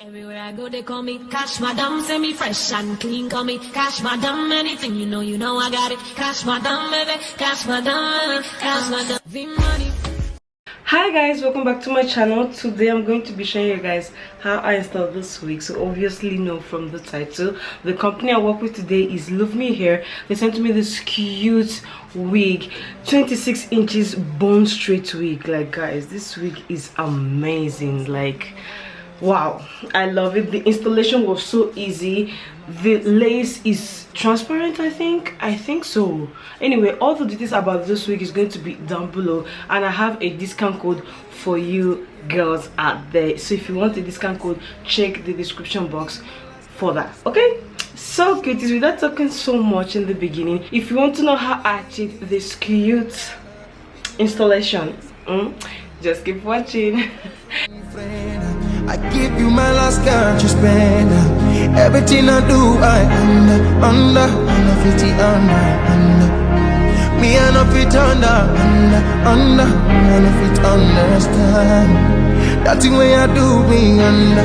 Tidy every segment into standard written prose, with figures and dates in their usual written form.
Everywhere I go, they call me Cash Madam, say me fresh and clean, call me Cash Madam, anything you know I got it. Cash Madam, baby, Cash Madam, Cash Madam, V-Money. Hi guys, welcome back to my channel. Today I'm going to be showing you guys how I installed this wig. So obviously know from the title, the company I work with today is LuvMe Hair. They sent me this cute wig, 26 inches bone straight wig. Like guys, this wig is amazing. Like wow, I love it. The installation was so easy. The lace is transparent, I think so. Anyway, all the details about this wig is going to be down below, and I have a discount code for you girls out there. So if you want a discount code, check the description box for that. Okay, so cuties, without talking so much in the beginning, if you want to know how I achieved this cute installation, just keep watching. I give you my last card, you spend everything I do, I under 50 under. Me I know fit under, I know fit understand. That thing way I do me under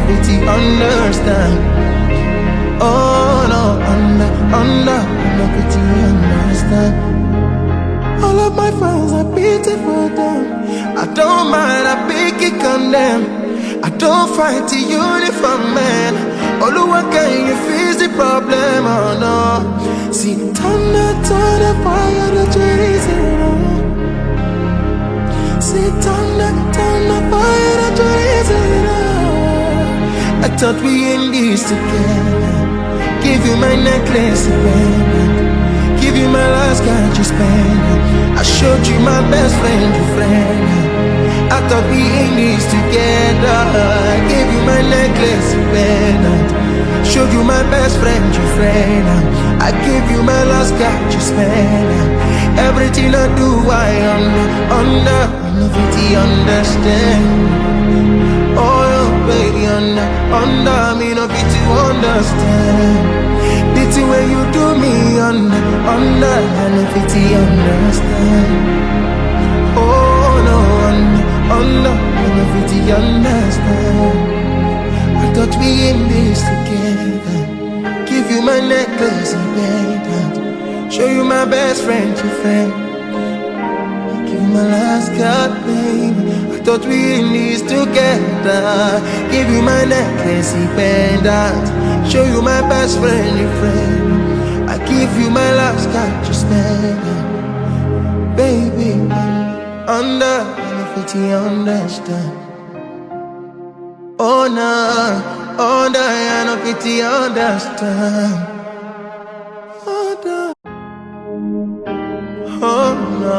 50 understand. Oh no, under 50 understand. All of my friends are beautiful them. I don't mind, I pick it on them. I don't fight the uniform man. All who can you face the problem, oh no. See, turn the fire, the cherries, see, turn the fire, the cherries, I thought we in this together. Give you my necklace, baby. Give you my last card, you spend. I showed you my best friend, your friend. I thought we in this together. Gave you my necklace, pendant. Showed you my best friend, your friend. I gave you my last card, you spend. Everything I do, I under 50 understand. Oh baby, under me no fit to understand. The thing when you do me under 50 understand. Oh no, under 50 understand. I thought we in this together. Give you my necklace and pendant. Show you my best friend, your friend. Give you my last card, baby. I thought we in this together. Give you my necklace and pendant. Show you my best friend, your friend. I give you my last card, just spend it. Baby, under 50 understand. Oh no, under 50 understand. Oh no.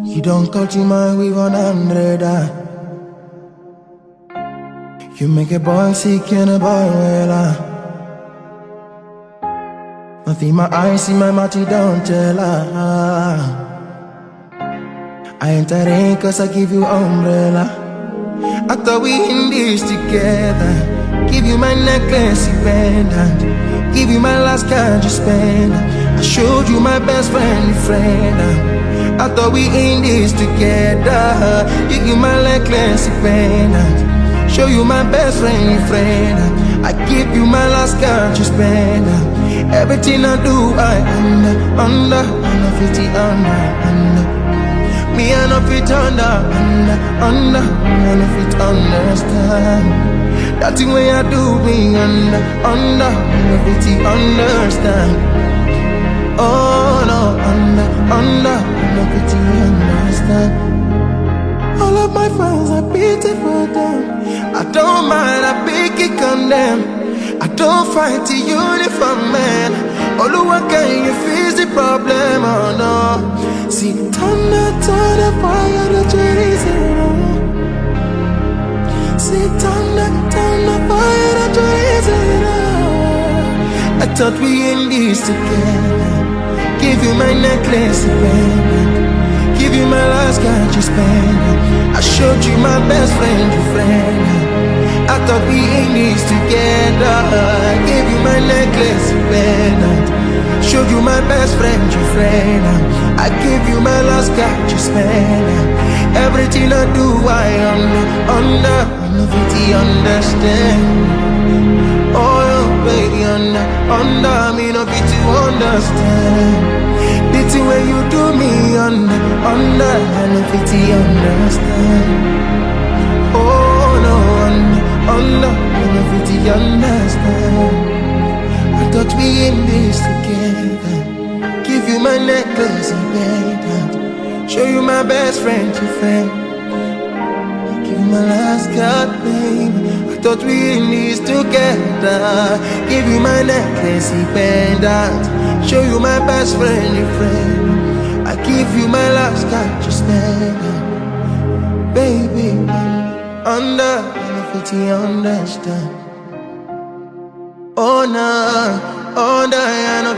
You don't cut your mind with 100. You make a boy sick and a boy well. Nothing my eyes see, my mouth don't tell her. I enter in cause I give you umbrella. I thought we in this together. Give you my necklace, you pendant. Give you my last card, you spend. I showed you my best friend, your friend. I thought we in this together. Give you my necklace, you pendant. Show you my best friend, your friend. I give you my last card, you spend. Everything I do, I under 50 under. Me I know fit under 50 understand. That thing way I do me under 50 understand. Oh no, under 50 understand. All of my friends are beautiful them. I don't mind, I pick it on them. I don't fight the uniform man. All who can you face the problem, oh no. See, turn the fire, the cherries, see, turn the fire, the cherries, I thought we in this together. Give you my necklace, baby. Give you my last card, you spend. I showed you my best friend, your friend. I thought we in this together. Gave you my necklace, pendant. Showed you my best friend, your friend. I I give you my last got you spend. Everything I do, I under, if you understand. Oh, baby, under, me no fit to understand. The thing when you do me under, if you understand. Oh no, under, if you understand. I thought we in this together. Give you my necklace and pendant. Show you my best friend, your friend. Give you my last card, baby. I thought we in this together. Give you my necklace and pendant. Show you my best friend, your friend. I give you my last card, just pendant. Baby, under, if you understand. Oh no, under,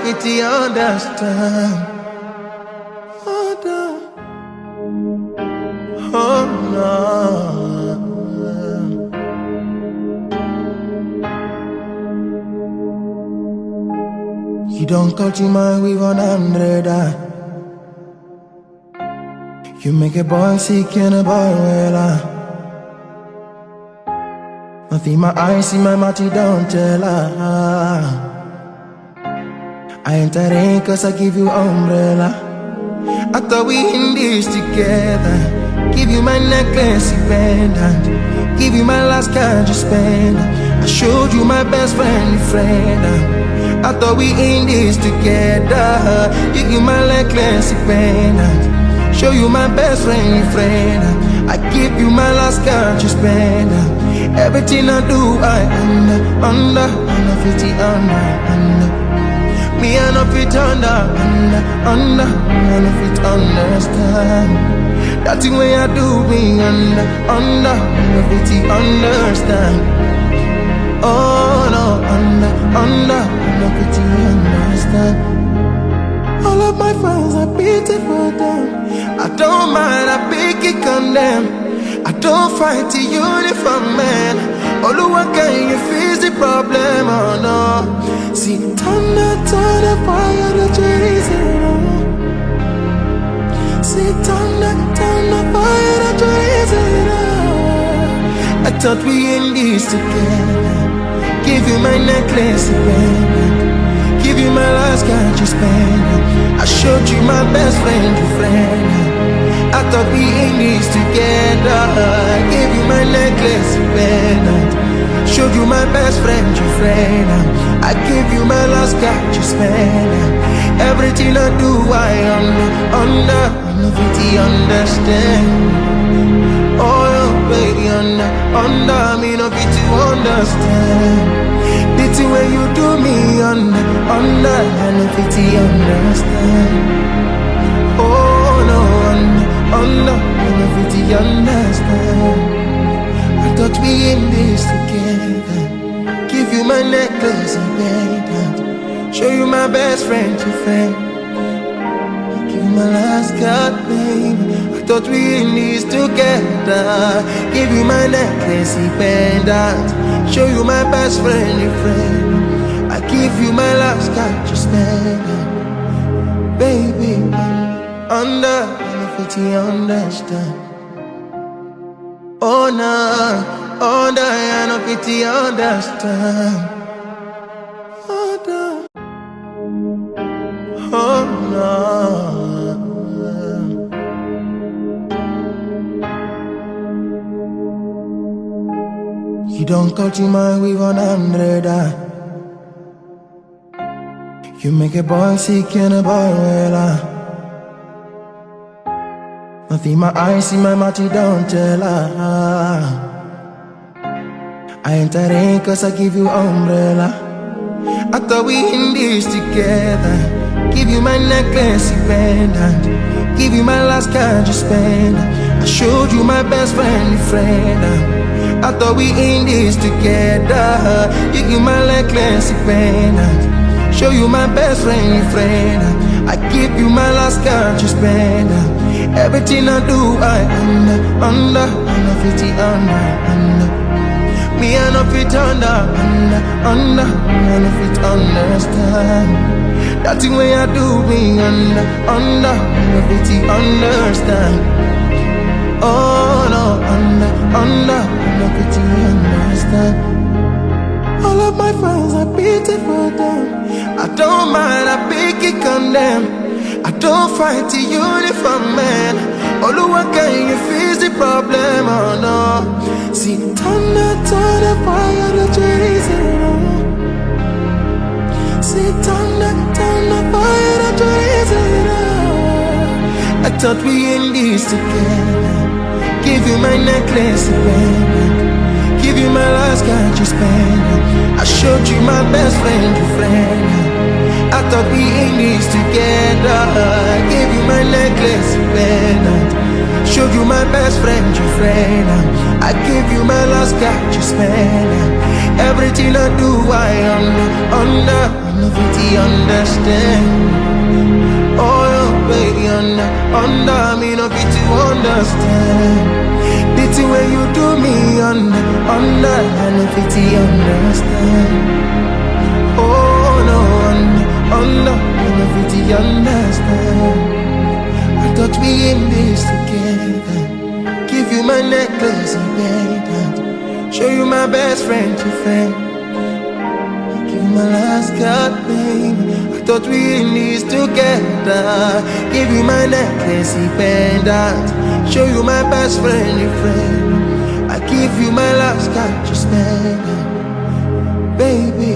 if you understand. Oh no. You don't cut your mind with 100. You make a boy sick and a boy well. Nothing my eyes see, my mouth don't tell her. I enter in cause I give you umbrella. I thought we in this together. Give you my necklace and pendant. Give you my last card you spend. I showed you my best friend, your friend. I thought we in this together. Give you my necklace and pendant. Show you my best friend, your friend. I give you my last card you spend. Everything I do, I under, if you under. Me I know fit under, if it understand. That thing when I do me under, if it understand. Oh no, under, if it understand. All of my friends are beautiful them. I don't mind, I pick it on them. I don't fight the uniform man. All who can you face the problem, oh no. See, turn the fire that you're raising. See, turn the fire that you're raising. I thought we in this together. Give you my necklace and give you my last card you spend. I showed you my best friend, your friend. I thought we in this together. Give you my necklace and pendant. Showed you my best friend, your friend. I give you my last card you spend. Everything I do, I under, if you understand. Oh baby, under, me no fit to understand. The thing when you do me under, if you understand. Oh no, under, if you understand. I thought we in this together. Give you my necklace and pendant. Show you my best friend, your friend. Give you my last card, baby. I thought we in this together. Give you my necklace and pendant. Show you my best friend, your friend. I give you my last card, just pendant. Baby, under, if you understand. Oh no, under, if you understand. Oh no. You don't cut your mind with 100. You make a boy sick and a boy well. Nothing my eyes see, my mouth don't tell her. I enter in cause I give you umbrella. I thought we in this together. Give you my necklace and pendant. Give you my last card you spend. I showed you my best friend, your friend. I thought we in this together. Give you my necklace and pendant. Show you my best friend, your friend. I give you my last card you spend. Everything I do, I under, if you under. Me I know fit under, if it understand. That thing when I do me under, no pity understand. Oh no, no pity understand. All of my friends are beautiful them. I don't mind, I pick it condemn. I don't fight the uniform man. Oluwa, can you fix the problem? Oh no. See, turn the fire that you're raising. See, turn the fire that you're raising. I thought we in this together. Give you my necklace, baby. Give you my last card, you spend. I showed you my best friend, your friend. I thought we in this together. Give you my necklace, pendant. Showed you my best friend, your friend. I give you my last card, you spend. Everything I do, I under, nobody understand. Oh, baby, under, me no fit to understand. The thing when you do me under, I no fit to understand. Oh no, under, I no fit to understand. I thought we in this together. Give you my necklace and pendant. Show you my best friend, your friend. Give you my last card, baby. I thought we in this together. Give you my necklace and pendant. Show you my best friend, your friend. I give you my last card, just spend it. Baby,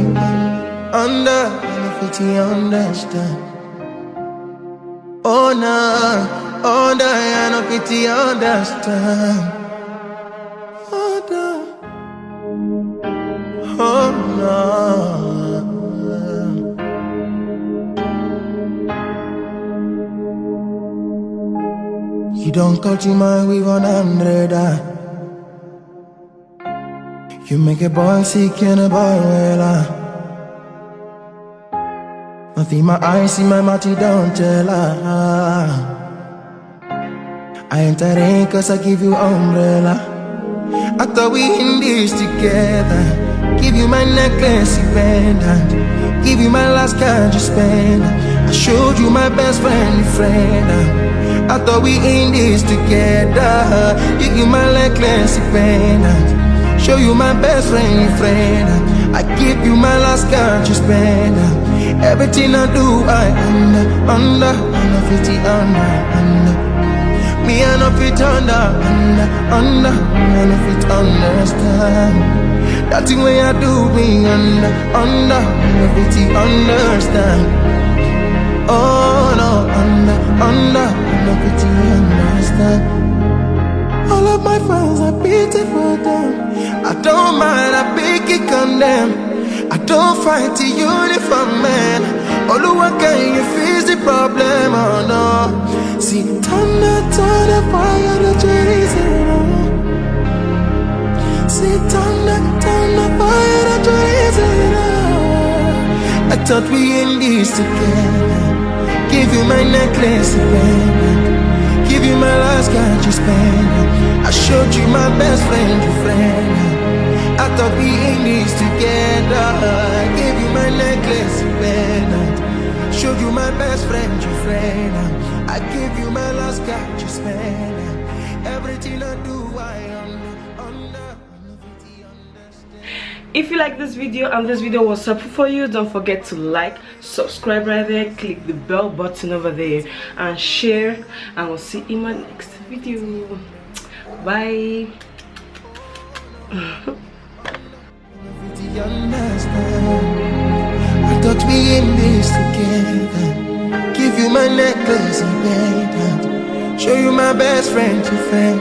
under, if you understand. Oh no, under, I know if you understand. Oh no. You don't cut your mind with 100. You make a boy sick and a boy well. Nothing my eyes see, my mouth you don't tell her. I ain't rain cause I give you umbrella. I thought we in this together. Give you my necklace, you pendant. Give you my last card, you spend. I showed you my best friend, your friend. I thought we in this together. Give you my necklace, you pendant. Show you my best friend, your friend. I give you my last card, you spend. Everything I do, I under, fit under. Me I know fit under, I know fit understand. That thing when I do me under, I know fit understand. Oh no, under, I know fit understand. All of my friends are beautiful them. I don't mind, I pick it condemn. I don't fight the uniform man. Oluwa, can you fix the problem? Oh no. See, turn the fire that you're raising. See, turn the fire that you're raising. I thought we in this together. Give you my necklace, baby. Give you my last card, you spend. I showed you my best friend, your friend. I thought we in this together. Give you my necklace, pendant. Showed you my best friend, your friend. I give you my last card, you spend. Everything I do, I under. If you like this video and this video was helpful for you, don't forget to like, subscribe right there, click the bell button over there and share, and we'll see you in my next video. Bye. I thought we in this together. Give you my necklace and pendant. Show you my best friend, your friend.